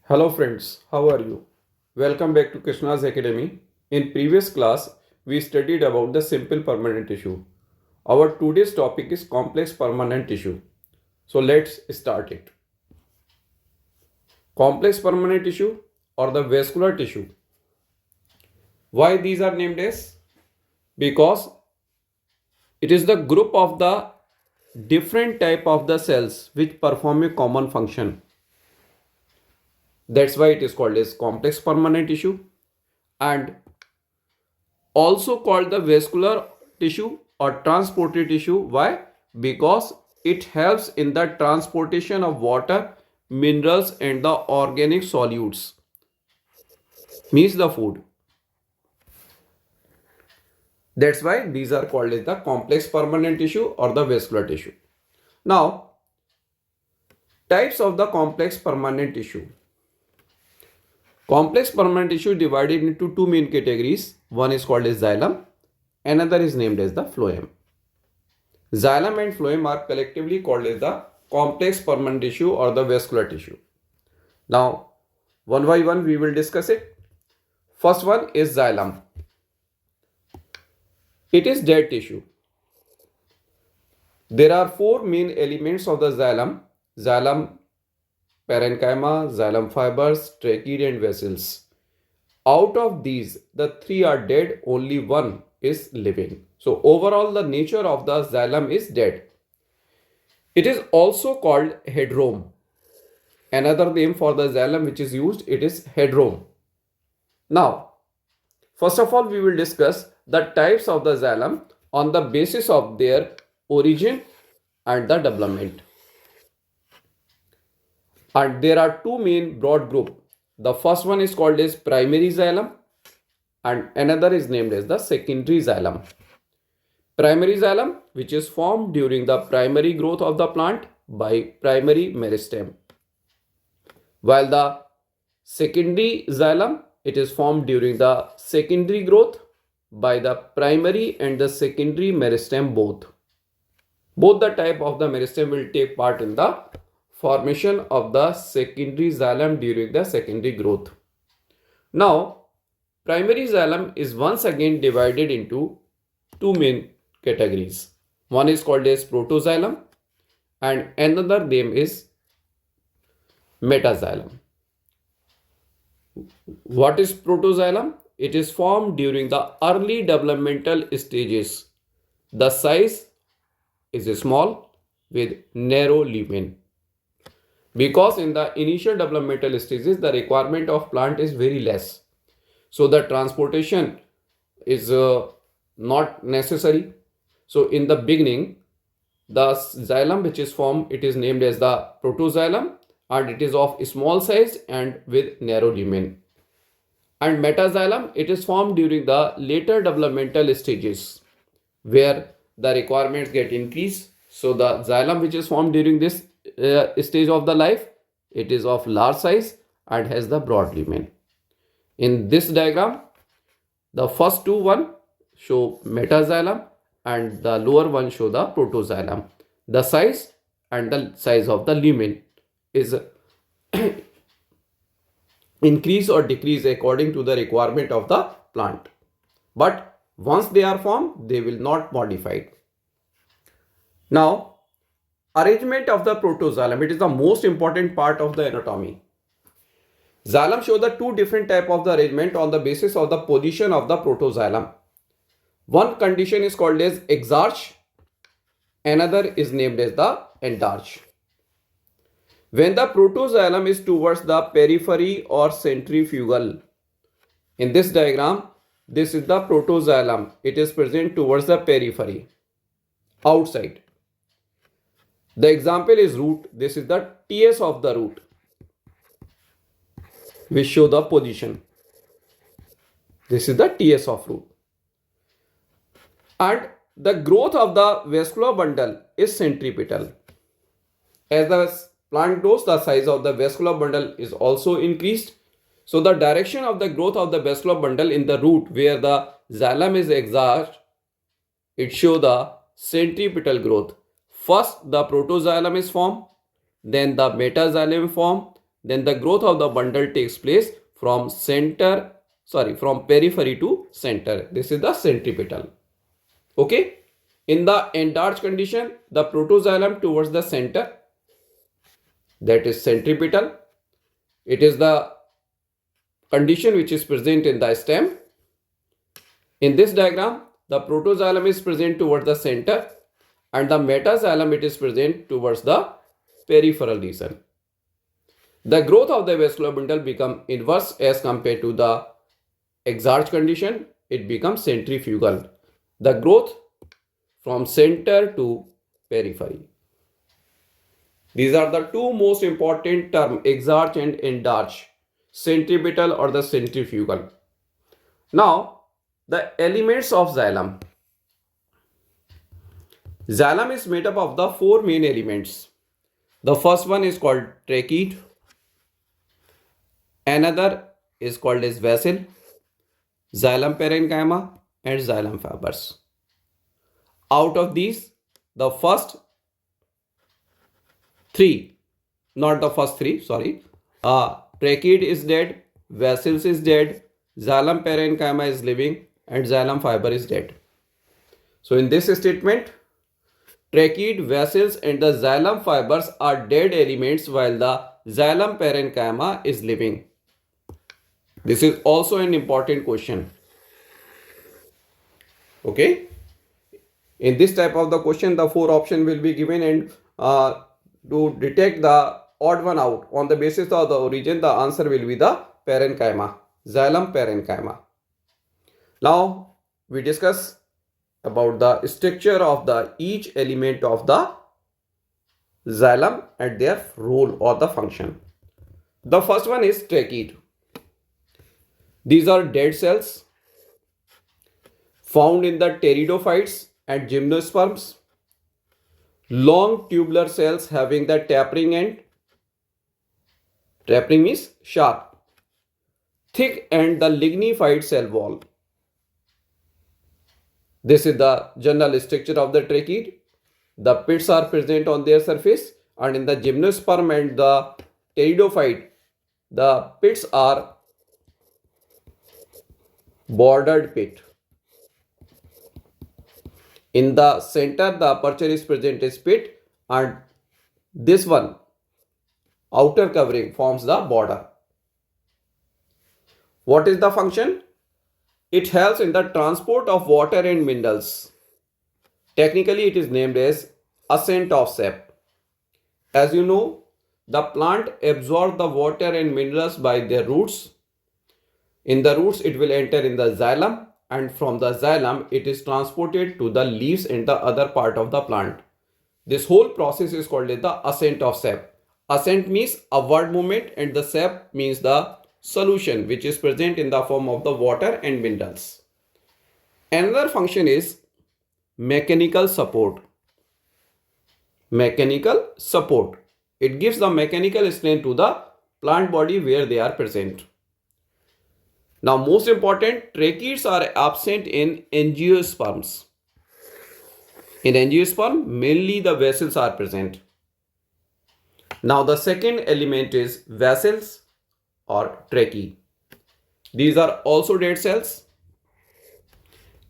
Hello friends, how are you? Welcome back to Krishna's Academy. In previous class, we studied about the simple permanent tissue. Our today's topic is complex permanent tissue. So let's start it. Complex permanent tissue or the vascular tissue. Why these are named as? Because it is the group of the different type of the cells which perform a common function. That's why it is called as complex permanent tissue and also called the vascular tissue or transported tissue. Why? Because it helps in the transportation of water, minerals and the organic solutes, means the food. That's why these are called as the complex permanent tissue or the vascular tissue. Now, types of the complex permanent tissue. Complex permanent tissue divided into two main categories. One is called as xylem, another is named as the phloem. Xylem and phloem are collectively called as the complex permanent tissue or the vascular tissue. Now, one by one we will discuss it. First one is xylem. It is dead tissue. There are four main elements of the xylem: xylem parenchyma, xylem fibers, trachea and vessels. Out of these, the three are dead, only one is living. So overall the nature of the xylem is dead. It is also called headrome. Another name for the xylem which is used, it is headrome. Now, first of all we will discuss the types of the xylem on the basis of their origin and the development. And there are two main broad groups. The first one is called as primary xylem and another is named as the secondary xylem. Primary xylem, which is formed during the primary growth of the plant by primary meristem, while the secondary xylem, it is formed during the secondary growth by the primary and the secondary meristem both. Both the type of the meristem will take part in the formation of the secondary xylem during the secondary growth. Now, primary xylem is once again divided into two main categories. One is called as protoxylem and another name is metaxylem. What is protoxylem? It is formed during the early developmental stages. The size is small with narrow lumen. Because in the initial developmental stages, the requirement of plant is very less. So the transportation is not necessary. So in the beginning, the xylem which is formed, it is named as the protoxylem and it is of small size and with narrow lumen. And metaxylem, it is formed during the later developmental stages where the requirements get increased. So the xylem which is formed during this stage of the life, it is of large size and has the broad lumen. In this diagram, the first two one show metaxylem and the lower one show the protoxylem. The size and the size of the lumen is increase or decrease according to the requirement of the plant. But once they are formed, they will not modify. Now, arrangement of the protoxylem, it is the most important part of the anatomy. Xylem show the two different type of the arrangement on the basis of the position of the protoxylem. One condition is called as exarch, another is named as the endarch. When the protoxylem is towards the periphery or centrifugal, in this diagram, this is the protoxylem. It is present towards the periphery, outside. The example is root. This is the TS of the root, which show the position. This is the TS of root. And the growth of the vascular bundle is centripetal. As the plant grows, the size of the vascular bundle is also increased. So the direction of the growth of the vascular bundle in the root where the xylem is exarched, it show the centripetal growth. First the protoxylem is formed, then the metaxylem formed, then the growth of the bundle takes place from periphery to center. This is the centripetal. Okay. In the enlarged condition, the protoxylem towards the center, that is centripetal. It is the condition which is present in the stem. In this diagram, the protoxylem is present towards the center and the metaxylem it is present towards the peripheral region. The growth of the vascular bundle becomes inverse as compared to the exarch condition. It becomes centrifugal. The growth from center to periphery. These are the two most important terms, exarch and enlarge, centripetal or the centrifugal. Now, the elements of xylem. Xylem is made up of the four main elements. The first one is called trachete. Another is called as vessel, xylem parenchyma and xylem fibers. Out of these, the first three, not the first three, sorry. Trachete is dead, vessels is dead, xylem parenchyma is living and xylem fiber is dead. So in this statement, trachete, vessels and the xylem fibers are dead elements while the xylem parenchyma is living. This is also an important question. Okay. In this type of the question, the four options will be given and to detect the odd one out on the basis of the origin, the answer will be the parenchyma, xylem parenchyma. Now we discuss about the structure of the each element of the xylem and their role or the function. The first one is trachete. These are dead cells found in the pteridophytes and gymnosperms. Long tubular cells having the tapering end. Tapering means sharp. Thick and the lignified cell wall. This is the general structure of the trachete. The pits are present on their surface, and in the gymnosperm and the pteridophyte, the pits are bordered pit. In the center, the aperture is present as pit, and this one, outer covering, forms the border. What is the function? It helps in the transport of water and minerals. Technically, it is named as ascent of sap. As you know, the plant absorbs the water and minerals by their roots. In the roots, it will enter in the xylem, and from the xylem, it is transported to the leaves and the other part of the plant. This whole process is called the ascent of sap. Ascent means upward movement and the sap means the solution which is present in the form of the water and minerals. Another function is mechanical support. Mechanical support. It gives the mechanical strength to the plant body where they are present. Now, most important, trachetes are absent in angiosperms. In angiosperm, mainly the vessels are present. Now, the second element is vessels or tracheae. These are also dead cells.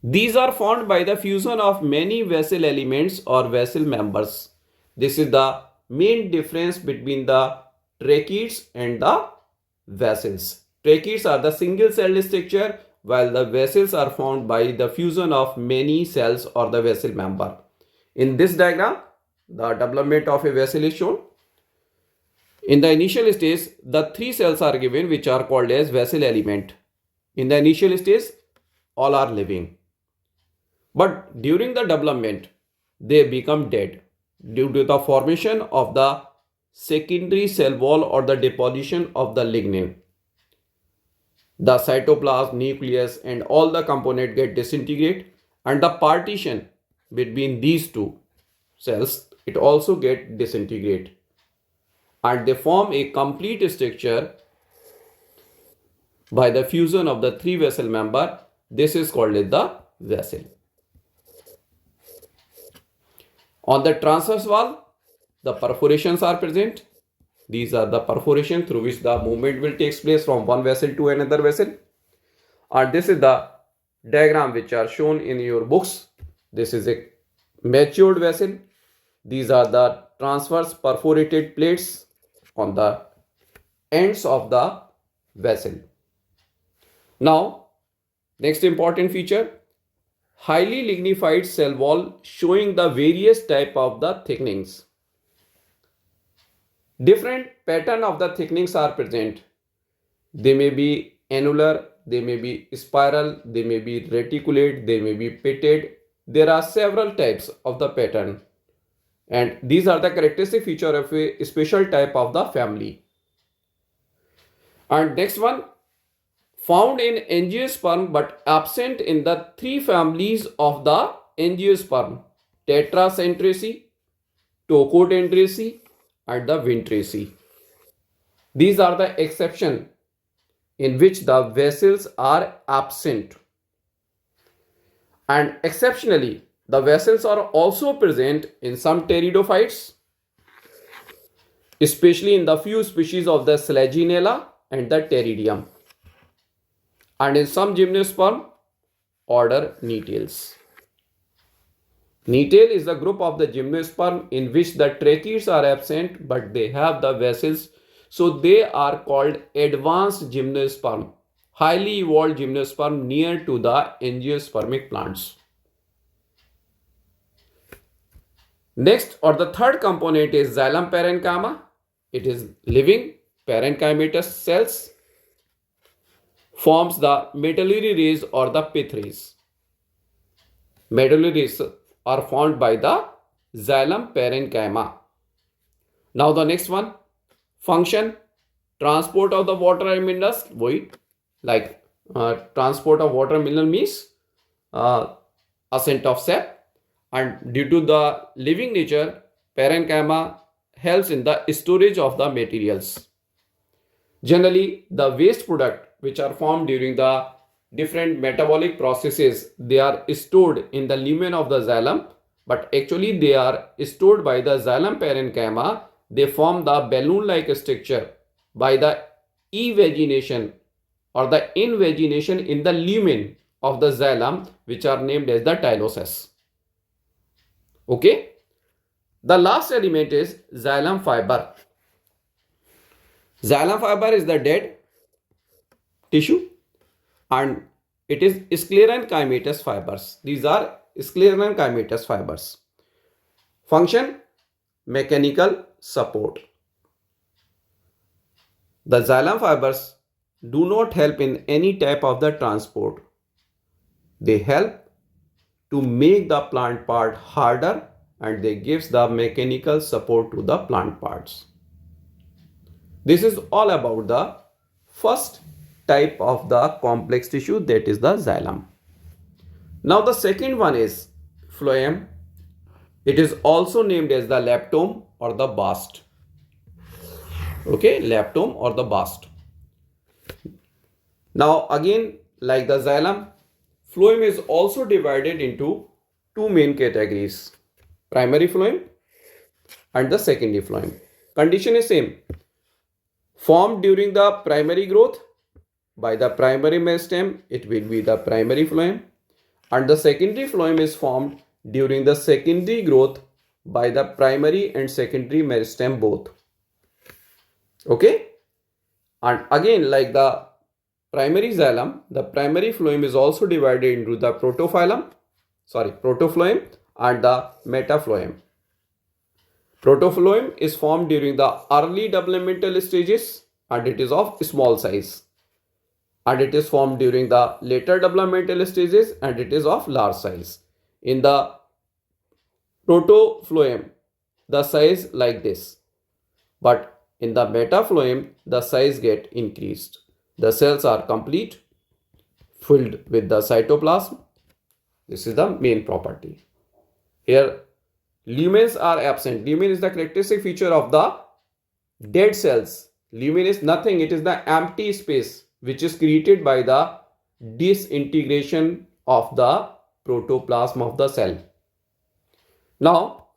These are formed by the fusion of many vessel elements or vessel members. This is the main difference between the tracheates and the vessels. Tracheates are the single cell structure while the vessels are formed by the fusion of many cells or the vessel member. In this diagram, the development of a vessel is shown. In the initial stage, the three cells are given which are called as vessel element. In the initial stage, all are living. But during the development, they become dead due to the formation of the secondary cell wall or the deposition of the lignin. The cytoplasm, nucleus and all the components get disintegrate, and the partition between these two cells, it also get disintegrate, and they form a complete structure by the fusion of the three vessel member. This is called as the vessel. On the transverse wall, the perforations are present. These are the perforation through which the movement will take place from one vessel to another vessel. And this is the diagram which are shown in your books. This is a matured vessel. These are the transverse perforated plates on the ends of the vessel. Now, next important feature, highly lignified cell wall showing the various type of the thickenings. Different pattern of the thickenings are present. They may be annular, they may be spiral, they may be reticulate, they may be pitted. There are several types of the pattern, and these are the characteristic feature of a special type of the family. And next one, found in angiosperm but absent in the three families of the angiosperm: tetracentraceae, tococentraceae, and the ventraceae. These are the exception in which the vessels are absent. And exceptionally, the vessels are also present in some pteridophytes, especially in the few species of the Selaginella and the Pteridium, and in some gymnosperm order Nettales. Nettale is the group of the gymnosperm in which the tracheids are absent but they have the vessels, so they are called advanced gymnosperm, highly evolved gymnosperm near to the angiospermic plants. Next, or the third component is xylem parenchyma. It is living parenchymatous cells, forms the medullary rays or the pith rays. Medullary rays are formed by the xylem parenchyma. Now the next one, function, transport of the water minerals. Like transport of water mineral means ascent of sap, and due to the living nature, parenchyma helps in the storage of the materials. Generally, the waste product which are formed during the different metabolic processes, they are stored in the lumen of the xylem, but actually they are stored by the xylem parenchyma. They form the balloon-like structure by the evagination or the invagination in the lumen of the xylem, which are named as the tyloses. Okay. The last element is xylem fiber. Xylem fiber is the dead tissue and it is sclerenchymatous fibers. These are sclerenchymatous fibers. Function, mechanical support. The xylem fibers do not help in any type of the transport. They help to make the plant part harder and they gives the mechanical support to the plant parts. This is all about the first type of the complex tissue, that is the xylem. Now the second one is phloem. It is also named as the leptome or the bast. Okay, leptome or the bast. Now again, like the xylem, phloem is also divided into two main categories: primary phloem and the secondary phloem. Condition is same. Formed during the primary growth by the primary meristem, it will be the primary phloem, and the secondary phloem is formed during the secondary growth by the primary and secondary meristem both. Okay, and again, like the primary xylem, the primary phloem is also divided into the protophyllum and the metaphyllum. Protophyllum is formed during the early developmental stages and it is of small size, and it is formed during the later developmental stages and it is of large size. In the protophyllum, the size like this, but in the metaphyllum, the size get increased. The cells are complete, filled with the cytoplasm. This is the main property. Here, lumens are absent. Lumen is the characteristic feature of the dead cells. Lumen is nothing. It is the empty space which is created by the disintegration of the protoplasm of the cell. Now,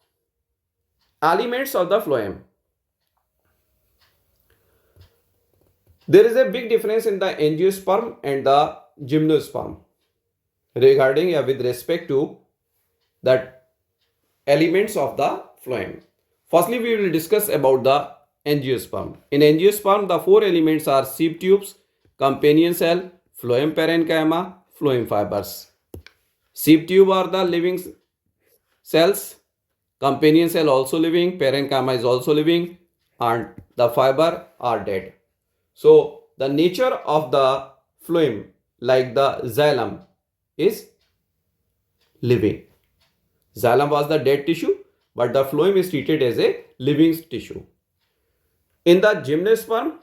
elements of the phloem. There is a big difference in the angiosperm and the gymnosperm regarding with respect to the elements of the phloem. Firstly, we will discuss about the angiosperm. In angiosperm, the four elements are sieve tubes, companion cell, phloem parenchyma, phloem fibers. Sieve tube are the living cells, companion cell also living, parenchyma is also living, and the fiber are dead. So the nature of the phloem, like the xylem, is living. Xylem was the dead tissue, but the phloem is treated as a living tissue. In the gymnosperm,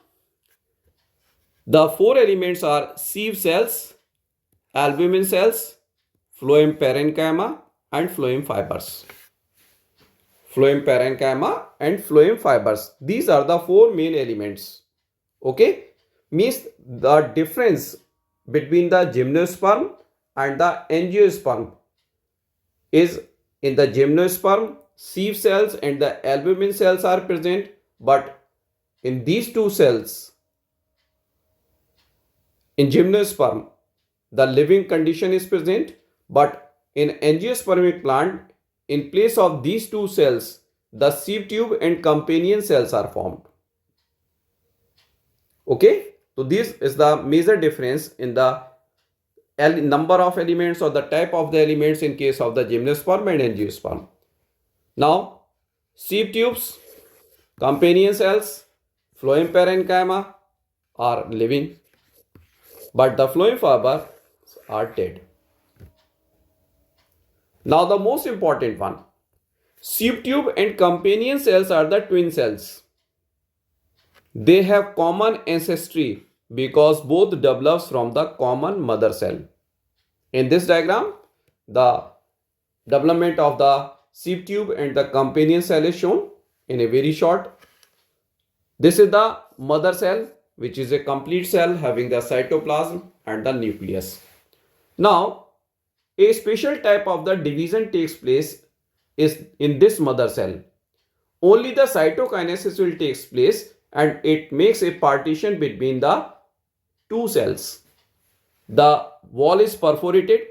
the four elements are sieve cells, albumin cells, phloem parenchyma, and phloem fibers. Phloem parenchyma and phloem fibers. These are the four main elements. Okay, means the difference between the gymnosperm and the angiosperm is in the gymnosperm, sieve cells and the albumin cells are present, but in these two cells, in gymnosperm, the living condition is present, but in angiospermic plant, in place of these two cells, the sieve tube and companion cells are formed. Okay, so this is the major difference in the number of elements or the type of the elements in case of the gymnosperm and angiosperm. Now, sieve tubes, companion cells, phloem parenchyma are living, but the phloem fibers are dead. Now, the most important one, sieve tube and companion cells are the twin cells. They have common ancestry because both develops from the common mother cell. In this diagram, the development of the sieve tube and the companion cell is shown in a very short. This is the mother cell, which is a complete cell having the cytoplasm and the nucleus. Now, a special type of the division takes place is in this mother cell. Only the cytokinesis will take place and it makes a partition between the two cells. The wall is perforated.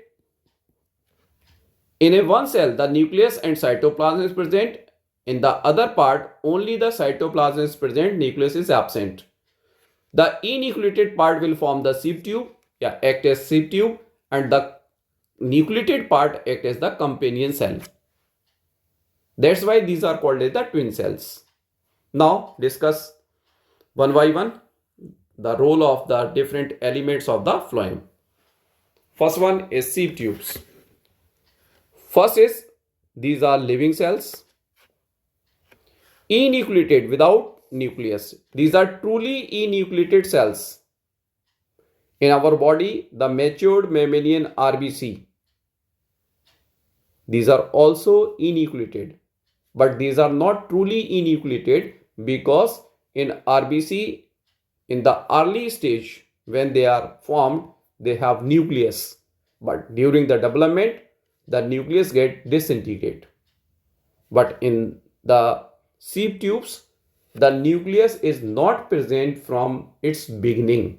In a one cell, the nucleus and cytoplasm is present. In the other part, only the cytoplasm is present, nucleus is absent. The enucleated part will form the sieve tube, act as sieve tube, and the nucleated part act as the companion cell. That's why these are called as the twin cells. Now discuss one by one the role of the different elements of the phloem. First one is sieve tubes. First is these are living cells, enucleated without nucleus. These are truly enucleated cells. In our body, the matured mammalian RBC, these are also enucleated, but these are not truly enucleated because in RBC, in the early stage when they are formed, they have nucleus, but during the development, the nucleus get disintegrated. But in the sieve tubes, the nucleus is not present from its beginning.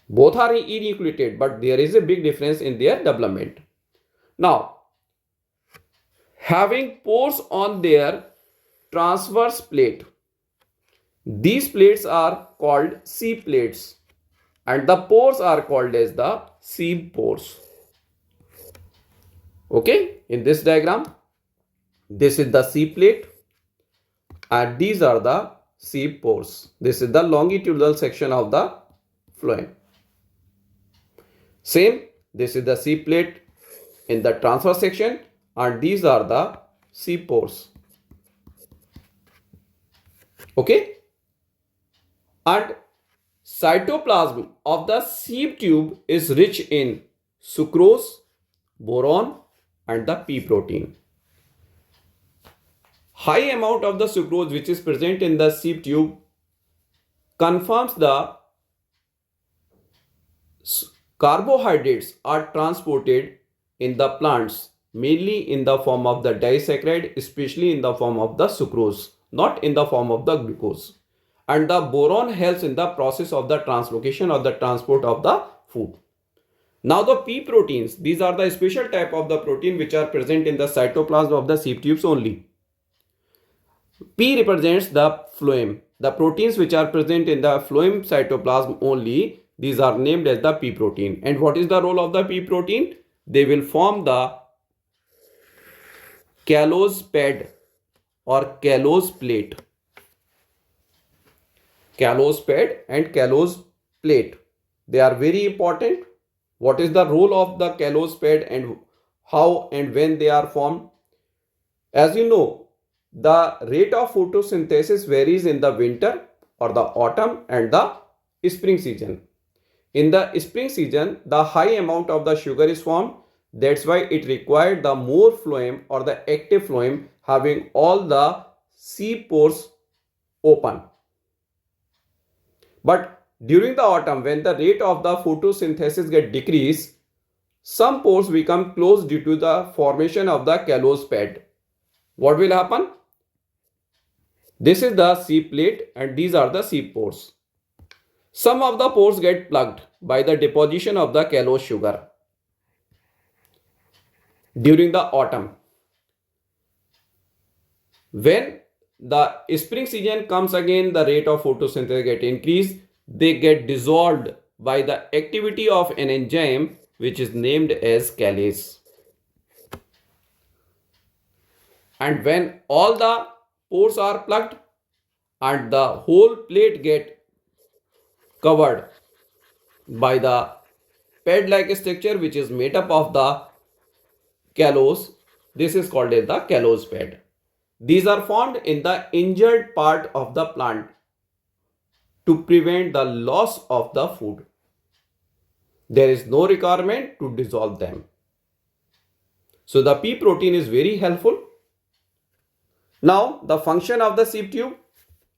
Both are enucleated, but there is a big difference in their development. Now, having pores on their transverse plate, these plates are called sieve plates and the pores are called as the sieve pores. Okay, in this diagram, this is the sieve plate and these are the sieve pores. This is the longitudinal section of the phloem. Same, this is the sieve plate in the transverse section and these are the sieve pores. Okay, and cytoplasm of the sieve tube is rich in sucrose, boron and the P protein. High amount of the sucrose which is present in the sieve tube confirms the carbohydrates are transported in the plants mainly in the form of the disaccharide, especially in the form of the sucrose, not in the form of the glucose. and the boron helps in the process of the translocation or the transport of the food. Now the P proteins, these are the special type of the protein which are present in the cytoplasm of the sieve tubes only. P represents the phloem. The proteins which are present in the phloem cytoplasm only, these are named as the P protein. And what is the role of the P protein? They will form the callose pad or callose plate. Callose pad and callose plate. They are very important. What is the role of the callose pad and how and when they are formed? As you know, the rate of photosynthesis varies in the winter or the autumn and the spring season. In the spring season, the high amount of the sugar is formed. That's why it required the more phloem or the active phloem having all the seed pores open. But during the autumn, when the rate of the photosynthesis get decreased, some pores become closed due to the formation of the callose pad. What will happen? This is the seed plate and these are the seed pores. Some of the pores get plugged by the deposition of the callose sugar during the autumn. When the spring season comes again, the rate of photosynthesis get increased. They get dissolved by the activity of an enzyme which is named as callase. And when all the pores are plugged and the whole plate get covered by the pad-like structure which is made up of the callose, this is called as the callose pad. These are formed in the injured part of the plant to prevent the loss of the food. There is no requirement to dissolve them. So the P protein is very helpful. Now the function of the sieve tube,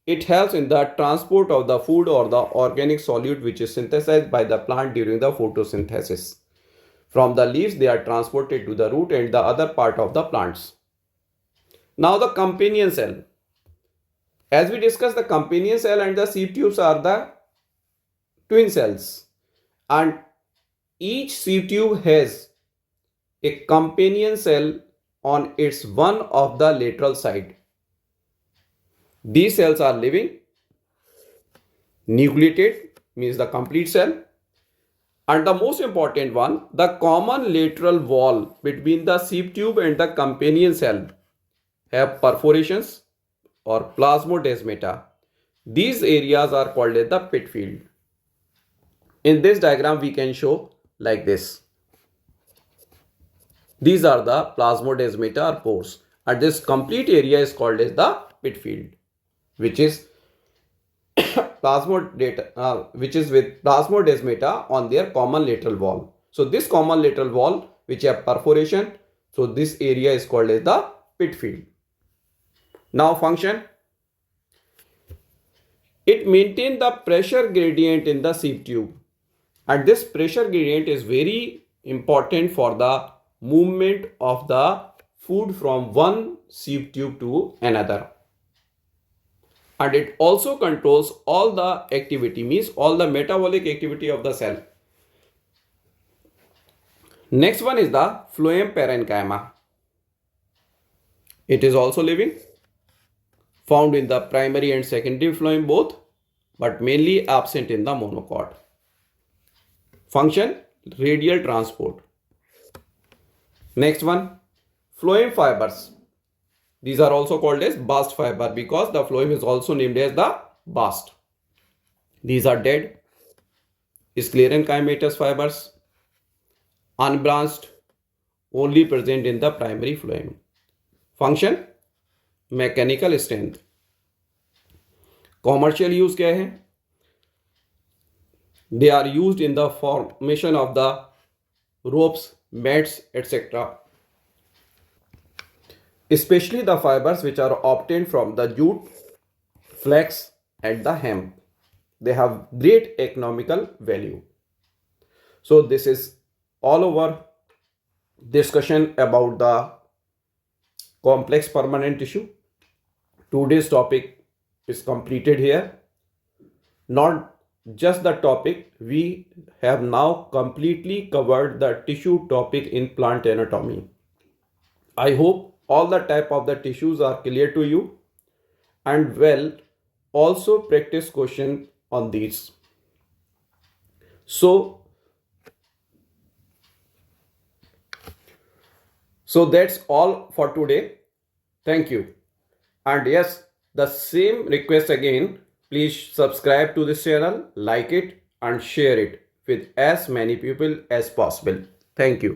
it helps in the transport of the food or the organic solute which is synthesized by the plant during the photosynthesis. From the leaves they are transported to the root and the other part of the plants. Now the companion cell. As we discussed, the companion cell and the sieve tubes are the twin cells, and each sieve tube has a companion cell on its one of the lateral side. These cells are living, nucleated means the complete cell, and the most important one, the common lateral wall between the sieve tube and the companion cell have perforations or plasmodesmata. These areas are called as the pit field. In this diagram we can show like this. These are the plasmodesmata or pores, and this complete area is called as the pit field, which is with plasmodesmata on their common lateral wall. So this common lateral wall which have perforation, so this area is called as the pit field. Now function, it maintains the pressure gradient in the sieve tube, and this pressure gradient is very important for the movement of the food from one sieve tube to another. And it also controls all the activity, means all the metabolic activity of the cell. Next one is the phloem parenchyma. It is also living, found in the primary and secondary phloem both, but mainly absent in the monocot. Function, radial transport. Next one, phloem fibers. These are also called as bast fiber because the phloem is also named as the bast. These are dead, sclerenchymatous fibers, unbranched, only present in the primary phloem. Function, mechanical strength. Commercial use क्या है? They are used in the formation of the ropes, mats, etc. Especially the fibers which are obtained from the jute, flax and the hemp. They have great economical value. So this is all over discussion about the complex permanent tissue. Today's topic is completed here. Not just the topic, we have now completely covered the tissue topic in plant anatomy. I hope all the type of the tissues are clear to you, and well, also practice question on these. So that's all for today. Thank you. And yes, the same request again. Please subscribe to this channel, like it, and share it with as many people as possible. Thank you.